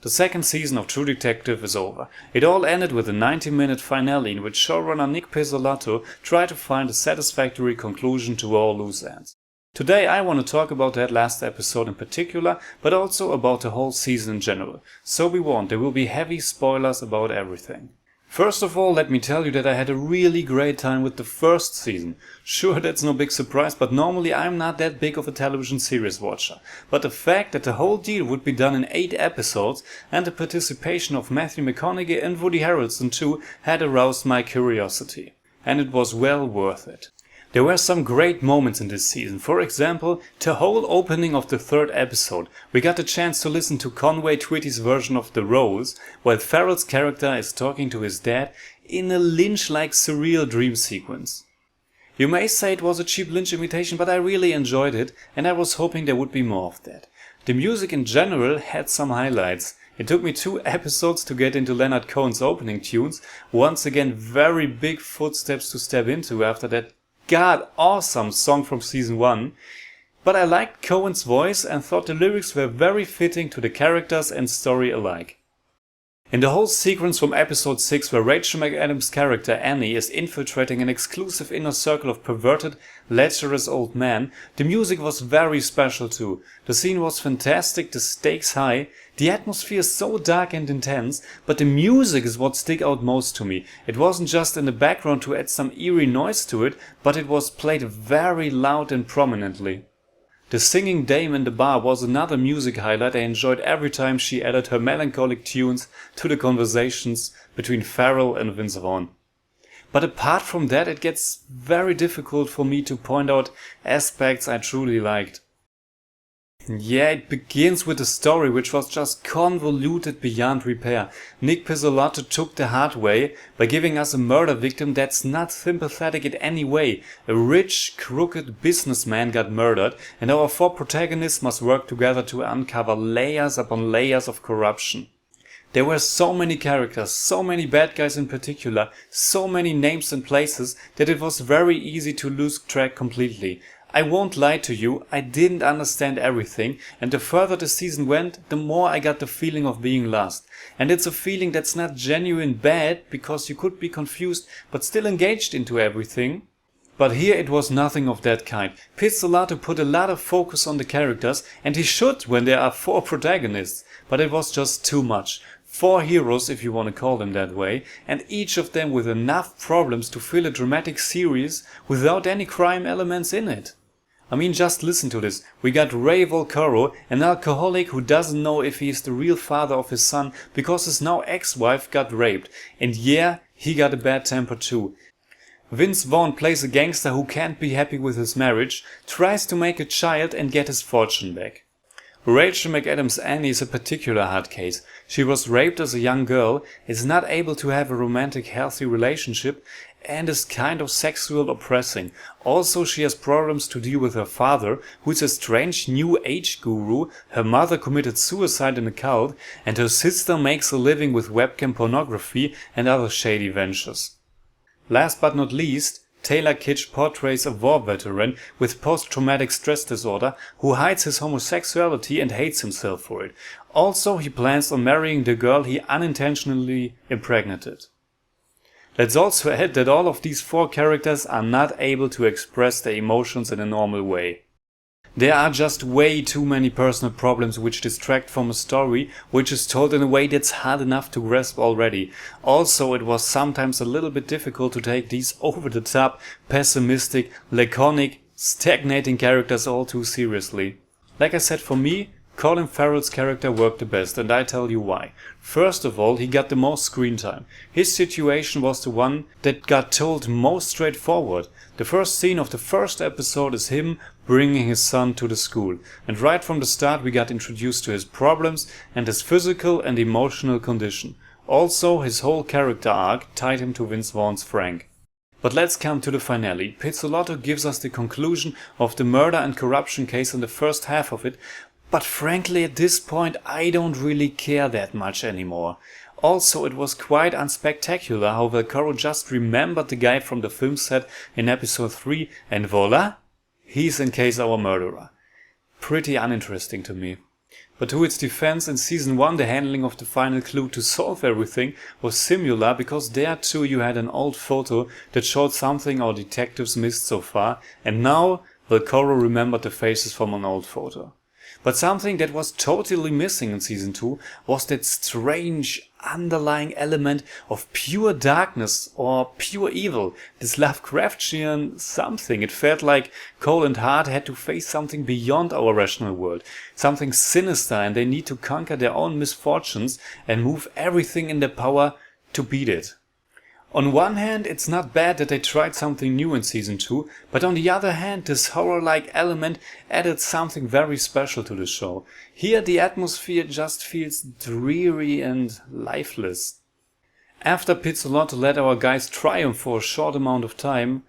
The second season of True Detective is over. It all ended with a 90-minute finale in which showrunner Nick Pizzolatto tried to find a satisfactory conclusion to all loose ends. Today I want to talk about that last episode in particular, but also about the whole season in general. So be warned, there will be heavy spoilers about everything. First of all, let me tell you that I had a really great time with the first season. Sure, that's no big surprise, but normally I'm not that big of a television series watcher. But the fact that the whole deal would be done in 8 episodes and the participation of Matthew McConaughey and Woody Harrelson too had aroused my curiosity. And it was well worth it. There were some great moments in this season. For example, the whole opening of the 3rd episode. We got the chance to listen to Conway Twitty's version of The Rose, while Farrell's character is talking to his dad in a Lynch-like surreal dream sequence. You may say it was a cheap Lynch imitation, but I really enjoyed it, and I was hoping there would be more of that. The music in general had some highlights. It took me 2 episodes to get into Leonard Cohen's opening tunes, once again very big footsteps to step into after that god-awesome song from season 1, but I liked Cohen's voice and thought the lyrics were very fitting to the characters and story alike. In the whole sequence from episode 6 where Rachel McAdams' character Annie is infiltrating an exclusive inner circle of perverted, lecherous old men, the music was very special too. The scene was fantastic, the stakes high, the atmosphere so dark and intense, but the music is what stick out most to me. It wasn't just in the background to add some eerie noise to it, but it was played very loud and prominently. The singing dame in the bar was another music highlight I enjoyed every time she added her melancholic tunes to the conversations between Farrell and Vince Vaughn. But apart from that, it gets very difficult for me to point out aspects I truly liked. Yeah, it begins with a story which was just convoluted beyond repair. Nick Pizzolatto took the hard way by giving us a murder victim that's not sympathetic in any way. A rich, crooked businessman got murdered, and our 4 protagonists must work together to uncover layers upon layers of corruption. There were so many characters, so many bad guys in particular, so many names and places that it was very easy to lose track completely. I won't lie to you, I didn't understand everything, and the further the season went, the more I got the feeling of being lost. And it's a feeling that's not genuine bad, because you could be confused but still engaged into everything. But here it was nothing of that kind. Pizzolatto put a lot of focus on the characters, and he should when there are 4 protagonists, but it was just too much. 4 heroes, if you want to call them that way, and each of them with enough problems to fill a dramatic series without any crime elements in it. I mean, just listen to this. We got Ray Volcaro, an alcoholic who doesn't know if he is the real father of his son because his now ex-wife got raped. And yeah, he got a bad temper too. Vince Vaughn plays a gangster who can't be happy with his marriage, tries to make a child and get his fortune back. Rachel McAdams' Annie is a particular hard case. She was raped as a young girl, is not able to have a romantic healthy relationship, and is kind of sexual oppressing. Also, she has problems to deal with her father, who is a strange new age guru, her mother committed suicide in a cult, and her sister makes a living with webcam pornography and other shady ventures. Last but not least, Taylor Kitsch portrays a war veteran with post-traumatic stress disorder who hides his homosexuality and hates himself for it. Also, he plans on marrying the girl he unintentionally impregnated. Let's also add that all of these 4 characters are not able to express their emotions in a normal way. There are just way too many personal problems which distract from a story which is told in a way that's hard enough to grasp already. Also, it was sometimes a little bit difficult to take these over-the-top, pessimistic, laconic, stagnating characters all too seriously. Like I said, for me, Colin Farrell's character worked the best, and I tell you why. First of all, he got the most screen time. His situation was the one that got told most straightforward. The first scene of the first episode is him bringing his son to the school, and right from the start we got introduced to his problems and his physical and emotional condition. Also, his whole character arc tied him to Vince Vaughn's Frank. But let's come to the finale. Pizzolatto gives us the conclusion of the murder and corruption case in the first half of it, but frankly at this point I don't really care that much anymore. Also, it was quite unspectacular how Volcaro just remembered the guy from the film set in episode 3 and voila, he's in case our murderer. Pretty uninteresting to me. But to its defense, in season 1 the handling of the final clue to solve everything was similar, because there too you had an old photo that showed something our detectives missed so far, and now Velcoro remembered the faces from an old photo. But something that was totally missing in season 2 was that strange underlying element of pure darkness or pure evil, this Lovecraftian something. It felt like Cole and Hart had to face something beyond our rational world, something sinister, and they need to conquer their own misfortunes and move everything in their power to beat it. On one hand, it's not bad that they tried something new in season 2, but on the other hand, this horror-like element added something very special to the show. Here the atmosphere just feels dreary and lifeless. After Pizzolatto let our guys triumph for a short amount of time,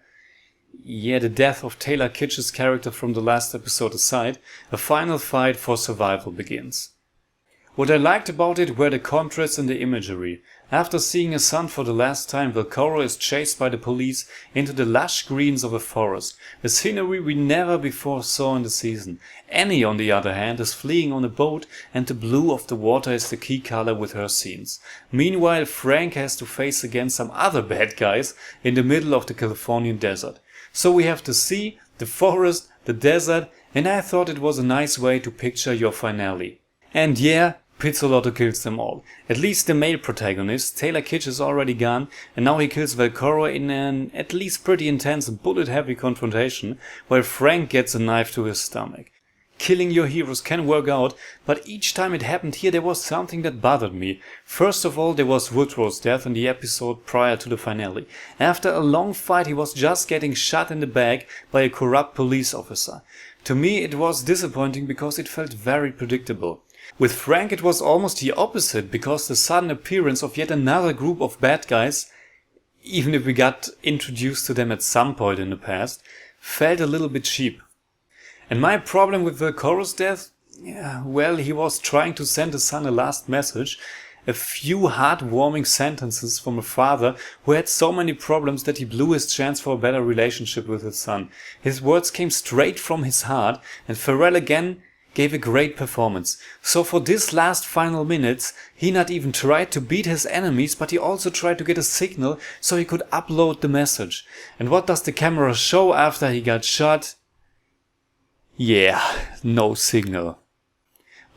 the death of Taylor Kitsch's character from the last episode aside, a final fight for survival begins. What I liked about it were the contrasts in the imagery. After seeing his son for the last time, Velcoro is chased by the police into the lush greens of a forest, a scenery we never before saw in the season. Annie, on the other hand, is fleeing on a boat, and the blue of the water is the key color with her scenes. Meanwhile, Frank has to face against some other bad guys in the middle of the Californian desert. So we have the sea, the forest, the desert, and I thought it was a nice way to picture your finale. And Pizzolatto kills them all. At least the male protagonist, Taylor Kitsch, is already gone, and now he kills Velcoro in an at least pretty intense bullet-heavy confrontation, while Frank gets a knife to his stomach. Killing your heroes can work out, but each time it happened here there was something that bothered me. First of all, there was Woodrow's death in the episode prior to the finale. After a long fight he was just getting shot in the back by a corrupt police officer. To me it was disappointing because it felt very predictable. With Frank it was almost the opposite, because the sudden appearance of yet another group of bad guys, even if we got introduced to them at some point in the past, felt a little bit cheap. And my problem with Velcoro's death? He was trying to send his son a last message, a few heartwarming sentences from a father who had so many problems that he blew his chance for a better relationship with his son. His words came straight from his heart, and Farrell again gave a great performance. So for this last final minutes, he not even tried to beat his enemies, but he also tried to get a signal so he could upload the message. And what does the camera show after he got shot? No signal.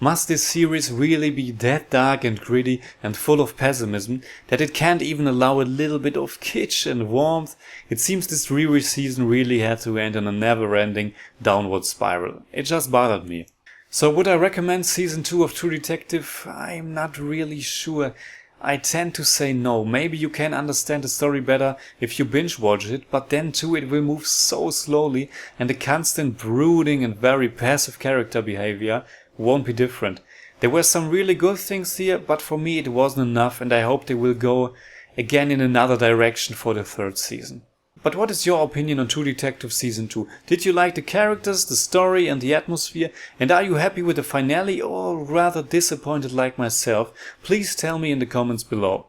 Must this series really be that dark and gritty and full of pessimism that it can't even allow a little bit of kitsch and warmth? It seems this Riri season really had to end in a never-ending downward spiral. It just bothered me. So would I recommend season 2 of True Detective? I'm not really sure. I tend to say no. Maybe you can understand the story better if you binge watch it, but then too it will move so slowly, and the constant brooding and very passive character behavior won't be different. There were some really good things here, but for me it wasn't enough, and I hope they will go again in another direction for the 3rd season. But what is your opinion on True Detective Season 2? Did you like the characters, the story and the atmosphere? And are you happy with the finale, or rather disappointed like myself? Please tell me in the comments below.